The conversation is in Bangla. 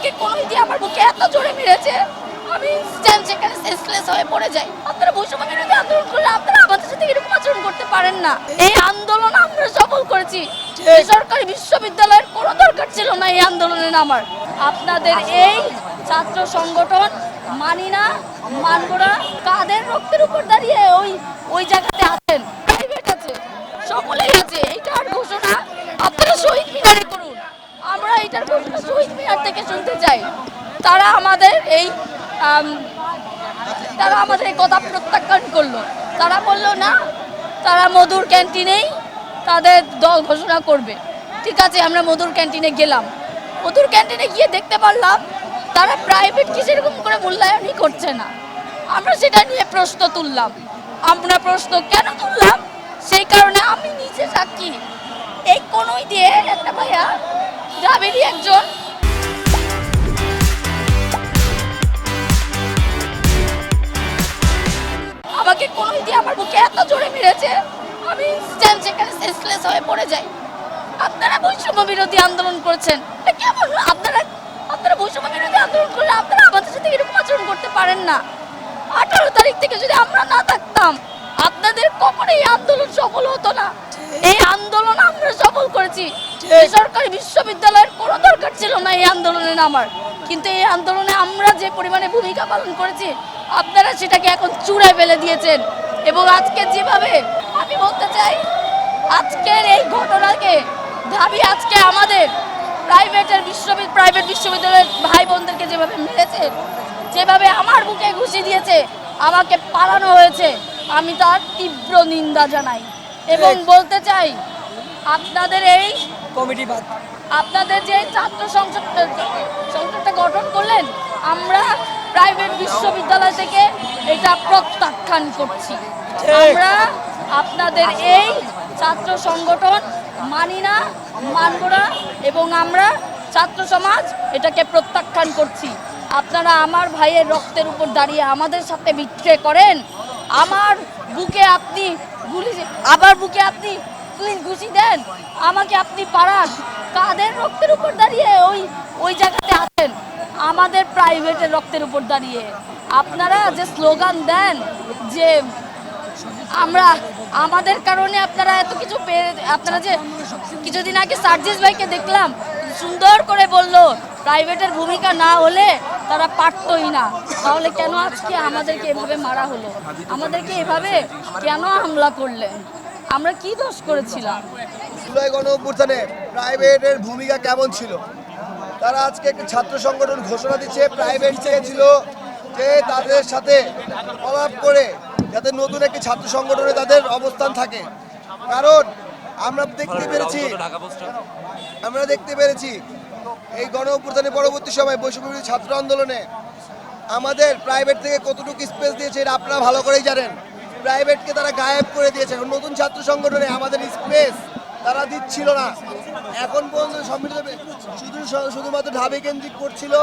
আমাকে কোনোই দিয়ে আমার বুকে এত জোরে মেরেছে, আমি সেখানে সেন্সলেস হয়ে পড়ে যাই। আপনারা বৈষম্য বিরোধী আন্দোলন করলে আপনারা আমাদের সাথে এরকম আচরণ করতে পারেন না। এই আন্দোলন আমরা সফল করেছি। বেসরকারি বিশ্ববিদ্যালয়ের কোনো দরকার ছিল না এই আন্দোলনে নামার। আপনাদের এই ছাত্র সংগঠন মানি না, মানব না, কাদের রক্তের উপর দাঁড়িয়ে ওই জায়গাতে আছেন, প্রাইভেট আছে, সকলেই আছে। এইটার ঘোষণা আপনারা শহীদ মিনারে করুন। আমরা এটার ঘোষণা শহীদ মিনার থেকে শুনতে চাই। তারা আমাদের এই কথা প্রত্যাখ্যান করলো। তারা বললো না, তারা মধুর ক্যান্টিনেই তাদের দল ঘোষণা করবে। ঠিক আছে, আমরা মধুর ক্যান্টিনে গেলাম। মধুর ক্যান্টিনে গিয়ে দেখতে পারলাম তারা প্রাইভেটকে সেরকম করে মূল্যায়নই করছে না। আমরা সেটা নিয়ে প্রশ্ন তুললাম। আমরা প্রশ্ন কেন তুললাম সেই কারণে আমি নিজে সাক্ষী। এই কোনোই দিয়ে একটা ভাইয়া জাবেরি একজন আমাকে কোনোই দিয়ে আমার বুকে এত জোরে মেরেছে, আমি সেখানে সেন্সলেস হয়ে পড়ে যাই। আপনারা বৈষম্য বিরোধী আন্দোলন করছেন, কেমন? আপনারা বৈষম্য বিরোধী আন্দোলন করলে আপনারা আমাদের সাথে এরকম আচরণ করতে পারেন না। 18 তারিখ থেকে যদি আমরা না থাকতাম, আপনাদের কখনোই এই আন্দোলন সফল হতো না। এই আন্দোলন আমরা সফল করেছি। বেসরকারি বিশ্ববিদ্যালয়ের কোনো দরকার ছিল না এই আন্দোলনে নামার, কিন্তু এই আন্দোলনে আমরা যে পরিমাণে ভূমিকা পালন করেছি, আপনারা সেটাকে এখন চূড়ায় ফেলে দিয়েছেন। এবং আজকে যেভাবে আমি বলতে চাই, আজকের এই ঘটনাকে দাবি আজকে আমাদের প্রাইভেট বিশ্ববিদ্যালয়ের ভাই বোনদেরকে যেভাবে মেরেছে, যেভাবে আমার বুকে ঘুষি দিয়েছে, আমাকে পালানো হয়েছে, আমি তার তীব্র নিন্দা জানাই। এবং বলতে চাই, আপনাদের এই আপনাদের যে ছাত্র সংসদটা গঠন করলেন, আমরা প্রাইভেট বিশ্ববিদ্যালয় থেকে এটা প্রত্যাখ্যান করছি। আমরা আপনাদের এই ছাত্র সংগঠন মানি না, মানব না, এবং আমরা ছাত্র সমাজ এটাকে প্রত্যাখ্যান করছি। আপনারা আমার ভাইয়ের রক্তের উপর দাঁড়িয়ে আমাদের সাথে বিট্রে করেন। আমার বুকে আপনি ঘুষি দেন, আমাকে আপনি পাড়ান। কাদের রক্তের উপর দাঁড়িয়ে ওই জায়গাতে আছেন? আমাদের প্রাইভেটের রক্তের উপর দাঁড়িয়ে। আপনারা যে স্লোগান দেন যে আমাদের কারণে আপনারা এত কিছু আপনারা যে কিছুদিন আগে সার্জিস ভাইকে দেখলাম, সুন্দর করে বলল প্রাইভেটের ভূমিকা না হলে তারা পারতই না। তাহলে কেন আজকে আমাদেরকে এভাবে মারা হলো? আমাদেরকে এভাবে কেন হামলা করলেন? আমরা কি দোষ করেছিলাম? জুলাই গণঅভ্যুত্থানে প্রাইভেটের ভূমিকা কেমন ছিল? তারা আজকে একটি ছাত্র সংগঠন ঘোষণা দিচ্ছে, প্রাইভেট চেয়েছিল যে তাদের সাথে আলাপ করে যাতে নতুন একটি ছাত্র সংগঠনে তাদের অবস্থান থাকে। কারণ আমরা দেখতে পেরেছি এই গণঅভ্যুত্থানের পরবর্তী সময় বৈষম্যবিরোধী ছাত্র আন্দোলনে আমাদের প্রাইভেট থেকে কতটুকু স্পেস দিয়েছে এটা আপনারা ভালো করেই জানেন। প্রাইভেটকে তারা গায়েব করে দিয়েছে। নতুন ছাত্র সংগঠনে আমাদের স্পেস তারা দিচ্ছিল না। এখন পর্যন্ত শুধুমাত্র ঢাবি কেন্দ্রিক করছিল,